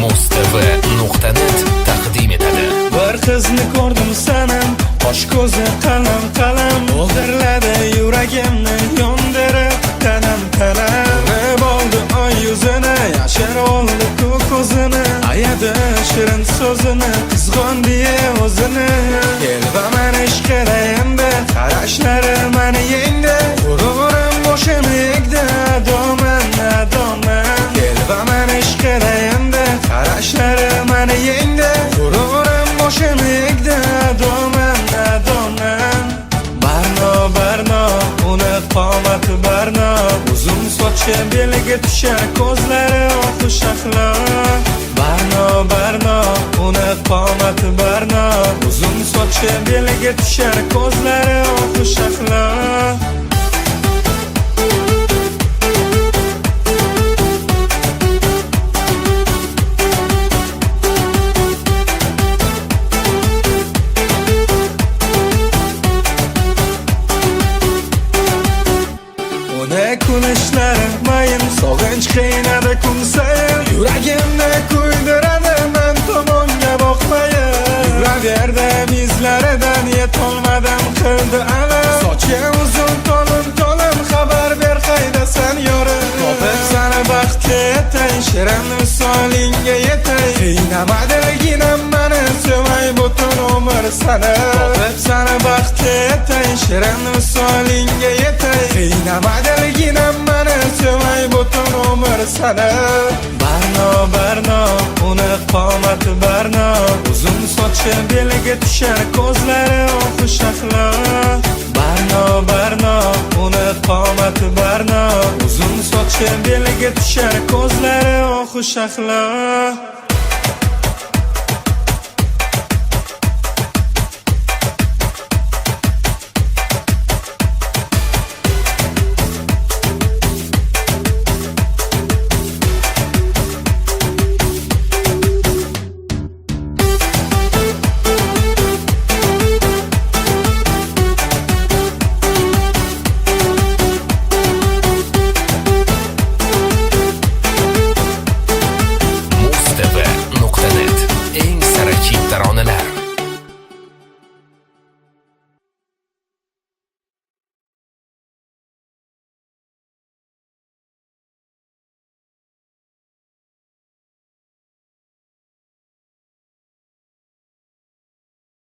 mustv.net taqdim etadi. Bir qizni ko'rdim sanam, qosh ko'zi qalam qalam, o'g'irladi yuragimni, yondirib tanam tanam. Ne bo'ldi oy yuzini, yashir oldi ko'k ko'zini, ayadi shirin so'zini, qizg'ondi o'zini. Kelba meni ishqida endi, qarashlari meni yengdi, g'ururim boshimni egdi, adoman adoman. Kelba meni ishqida endi, qarashlari meni yengdi, g'ururim boshimni egdi, adoman adoman. Barno barno, uni qomati barno, uzun sochi beliga tushar, ko'zlari oq shahlo. Barno barno, uni qomati barno, uzun sochi beliga tushar, ko'zlari oq shahlo. Kulishlari mayin, sog'inch qiynadi kun sayin, yuragimni kuydiradi men tomonga boqmayin. Yuraverdim izlaridan, yetolmadim qildi alam. Sochi uzun tolim xabar ber qaydasan yorim. Topib sani baxtga yetay, shirin visolingga yetay. Qiynamadiginam meni sevay butun umr sani. Topib sani baxtga yetay, shirin visolingga yetay. Qiynamadiginam meni sevay butun umr sani. Barno barno, uni qomati barno, uzun sochi beliga tushar, ko'zlari oq shahlo. Barno barno, uni qomati barno, uzun sochi beliga tushar, ko'zlari oq shahlo.